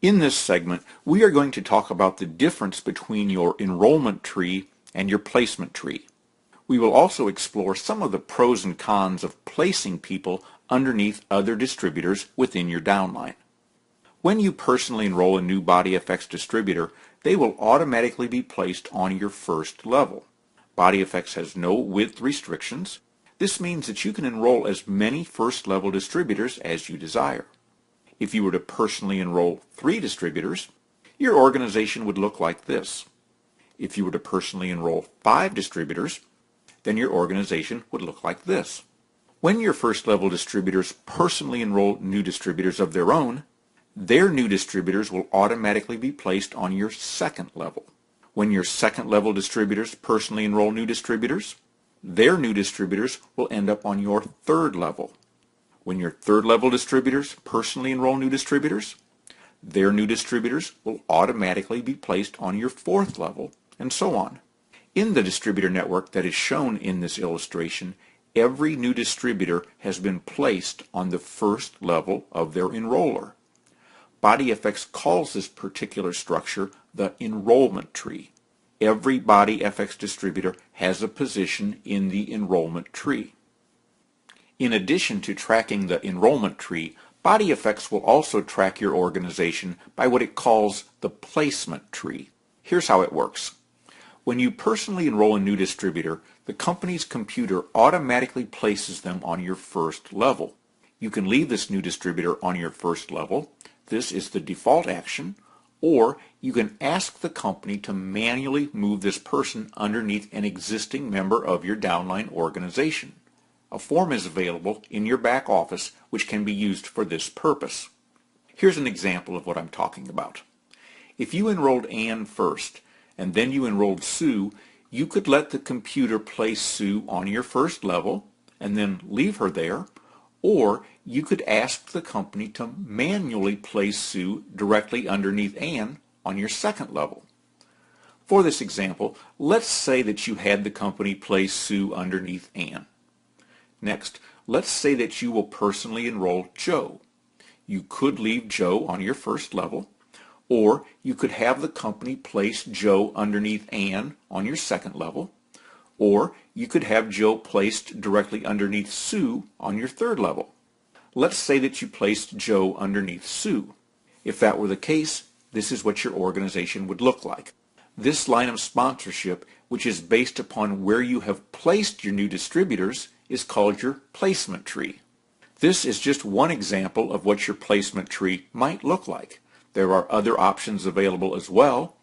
In this segment, we are going to talk about the difference between your enrollment tree and your placement tree. We will also explore some of the pros and cons of placing people underneath other distributors within your downline. When you personally enroll a new BodyFX distributor, they will automatically be placed on your first level. BodyFX has no width restrictions. This means that you can enroll as many first-level distributors as you desire. If you were to personally enroll 3 distributors, your organization would look like this. If you were to personally enroll 5 distributors, then your organization would look like this. When your first-level distributors personally enroll new distributors of their own, their new distributors will automatically be placed on your second level. When your second-level distributors personally enroll new distributors, their new distributors will end up on your third level. When your third-level distributors personally enroll new distributors, their new distributors will automatically be placed on your fourth level, and so on. In the distributor network that is shown in this illustration, every new distributor has been placed on the first level of their enroller. BodyFX calls this particular structure the enrollment tree. Every BodyFX distributor has a position in the enrollment tree. In addition to tracking the enrollment tree, BodyFX will also track your organization by what it calls the placement tree. Here's how it works. When you personally enroll a new distributor, the company's computer automatically places them on your first level. You can leave this new distributor on your first level. This is the default action. Or you can ask the company to manually move this person underneath an existing member of your downline organization. A form is available in your back office which can be used for this purpose. Here's an example of what I'm talking about. If you enrolled Ann first and then you enrolled Sue, you could let the computer place Sue on your first level and then leave her there, or you could ask the company to manually place Sue directly underneath Ann on your second level. For this example, let's say that you had the company place Sue underneath Ann. Next, let's say that you will personally enroll Joe. You could leave Joe on your first level, or you could have the company place Joe underneath Ann on your second level, or you could have Joe placed directly underneath Sue on your third level. Let's say that you placed Joe underneath Sue. If that were the case, this is what your organization would look like. This line of sponsorship, which is based upon where you have placed your new distributors, is called your placement tree. This is just one example of what your placement tree might look like. There are other options available as well.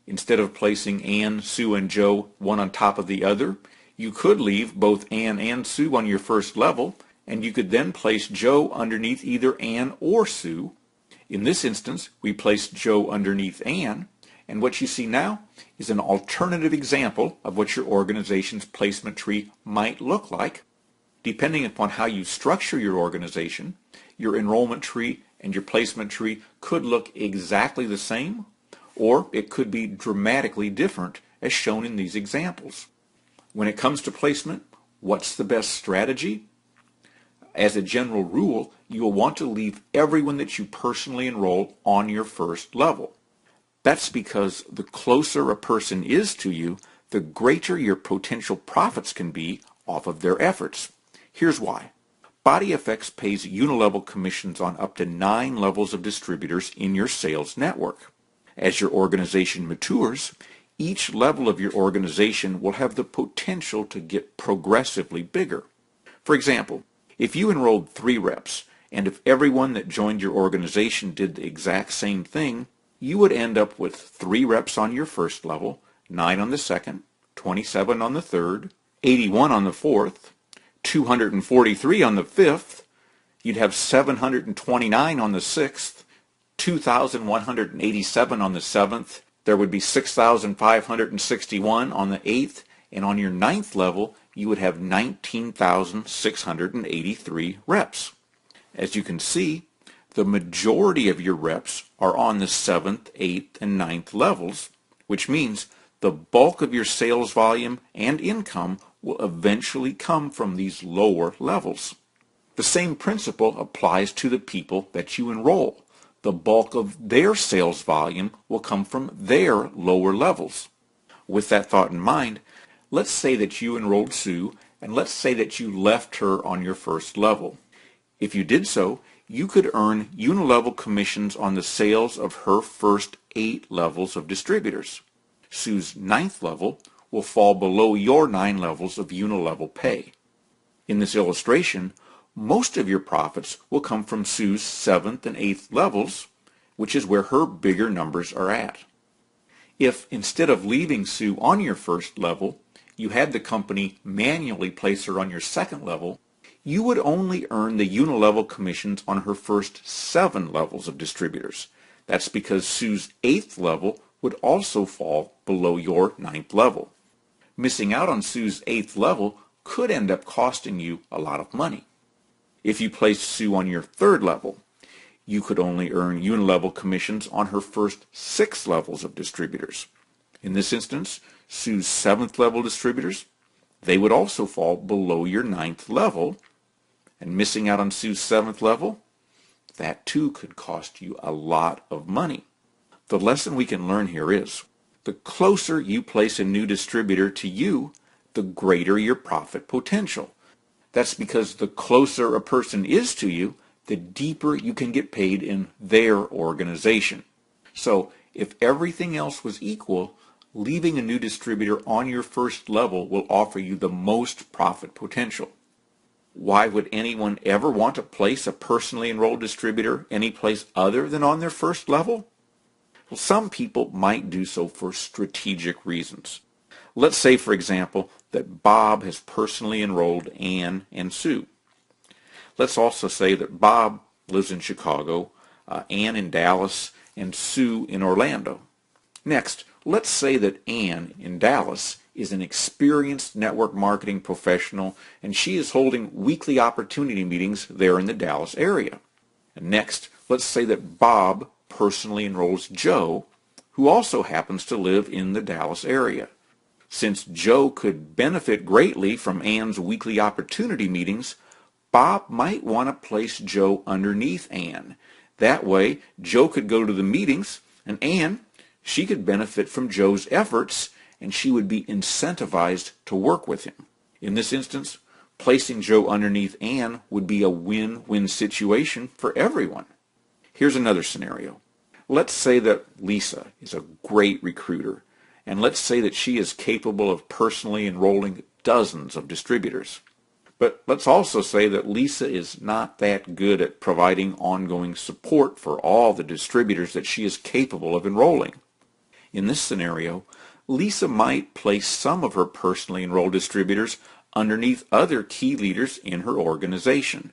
Instead of placing Ann, Sue, and Joe one on top of the other, you could leave both Ann and Sue on your first level, and you could then place Joe underneath either Ann or Sue. In this instance, we placed Joe underneath Ann, and what you see now is an alternative example of what your organization's placement tree might look like. Depending upon how you structure your organization, your enrollment tree and your placement tree could look exactly the same, or it could be dramatically different as shown in these examples. When it comes to placement, what's the best strategy? As a general rule, you will want to leave everyone that you personally enroll on your first level. That's because the closer a person is to you, the greater your potential profits can be off of their efforts. Here's why. BodyFX pays unilevel commissions on up to 9 levels of distributors in your sales network. As your organization matures, each level of your organization will have the potential to get progressively bigger. For example, if you enrolled 3 reps, and if everyone that joined your organization did the exact same thing, you would end up with 3 reps on your first level, 9 on the second, 27 on the third, 81 on the fourth, 243 on the fifth, you'd have 729 on the sixth, 2,187 on the seventh, there would be 6,561 on the eighth, and on your ninth level, you would have 19,683 reps. As you can see, the majority of your reps are on the 7th, 8th, and 9th levels, which means the bulk of your sales volume and income will eventually come from these lower levels. The same principle applies to the people that you enroll. the bulk of their sales volume will come from their lower levels. With that thought in mind, let's say that you enrolled Sue, and let's say that you left her on your first level. If you did so, you could earn unilevel commissions on the sales of her first 8 levels of distributors. Sue's 9th level will fall below your 9 levels of unilevel pay. In this illustration, most of your profits will come from Sue's 7th and 8th levels, which is where her bigger numbers are at. If, instead of leaving Sue on your first level, you had the company manually place her on your second level, you would only earn the unilevel commissions on her first 7 levels of distributors. That's because Sue's 8th level would also fall below your 9th level. Missing out on Sue's 8th level could end up costing you a lot of money. If you placed Sue on your 3rd level, you could only earn unilevel commissions on her first 6 levels of distributors. In this instance, Sue's 7th level distributors, they would also fall below your 9th level, and missing out on Sue's 7th level, that too could cost you a lot of money. The lesson we can learn here is, the closer you place a new distributor to you, the greater your profit potential. That's because the closer a person is to you, the deeper you can get paid in their organization. So, if everything else was equal, leaving a new distributor on your first level will offer you the most profit potential. Why would anyone ever want to place a personally enrolled distributor any place other than on their first level? Well, some people might do so for strategic reasons. Let's say, for example, that Bob has personally enrolled Ann and Sue. Let's also say that Bob lives in Chicago, Ann in Dallas, and Sue in Orlando. Next, let's say that Ann in Dallas is an experienced network marketing professional, and she is holding weekly opportunity meetings there in the Dallas area. And next, let's say that Bob personally enrolls Joe, who also happens to live in the Dallas area. Since Joe could benefit greatly from Ann's weekly opportunity meetings, Bob might want to place Joe underneath Ann. That way, Joe could go to the meetings, and Ann, she could benefit from Joe's efforts, and she would be incentivized to work with him. In this instance, placing Joe underneath Ann would be a win-win situation for everyone. Here's another scenario. Let's say that Lisa is a great recruiter, and let's say that she is capable of personally enrolling dozens of distributors. But let's also say that Lisa is not that good at providing ongoing support for all the distributors that she is capable of enrolling. In this scenario, Lisa might place some of her personally enrolled distributors underneath other key leaders in her organization.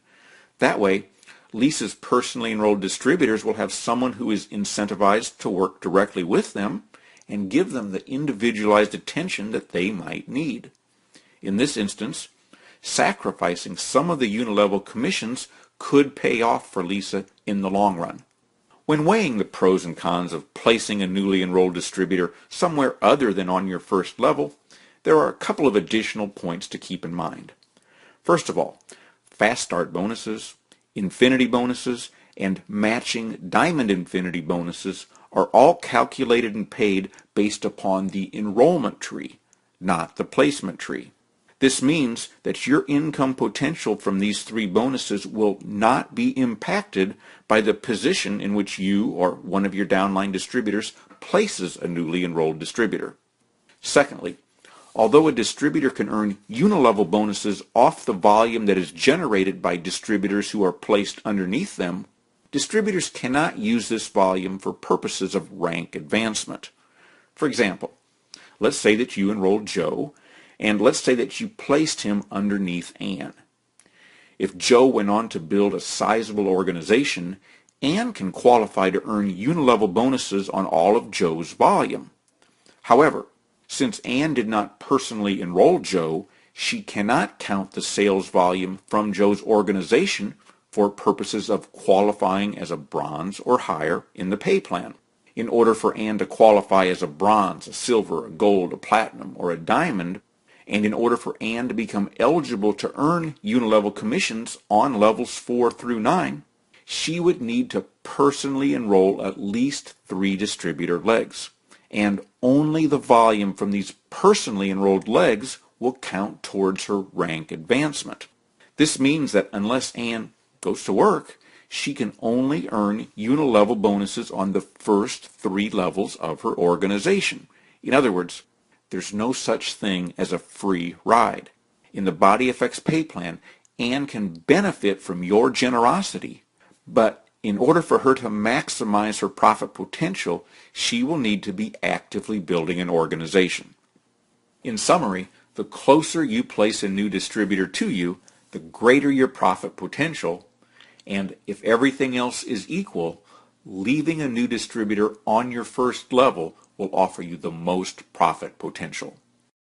That way, Lisa's personally enrolled distributors will have someone who is incentivized to work directly with them and give them the individualized attention that they might need. In this instance, sacrificing some of the unilevel commissions could pay off for Lisa in the long run. When weighing the pros and cons of placing a newly enrolled distributor somewhere other than on your first level, there are a couple of additional points to keep in mind. First of all, fast start bonuses, infinity bonuses, and matching diamond infinity bonuses are all calculated and paid based upon the enrollment tree, not the placement tree. This means that your income potential from these 3 bonuses will not be impacted by the position in which you or one of your downline distributors places a newly enrolled distributor. Secondly, although a distributor can earn unilevel bonuses off the volume that is generated by distributors who are placed underneath them, distributors cannot use this volume for purposes of rank advancement. For example, let's say that you enrolled Joe, and let's say that you placed him underneath Ann. If Joe went on to build a sizable organization, Ann can qualify to earn unilevel bonuses on all of Joe's volume. However, since Ann did not personally enroll Joe, she cannot count the sales volume from Joe's organization for purposes of qualifying as a bronze or higher in the pay plan. In order for Ann to qualify as a bronze, a silver, a gold, a platinum, or a diamond, and in order for Ann to become eligible to earn unilevel commissions on levels 4 through 9, she would need to personally enroll at least 3 distributor legs. And only the volume from these personally enrolled legs will count towards her rank advancement. This means that unless Ann goes to work, she can only earn unilevel bonuses on the first 3 levels of her organization. In other words, there's no such thing as a free ride. In the BodyFX pay plan, Ann can benefit from your generosity, but in order for her to maximize her profit potential, she will need to be actively building an organization. In summary, the closer you place a new distributor to you, the greater your profit potential, and if everything else is equal, leaving a new distributor on your first level will offer you the most profit potential.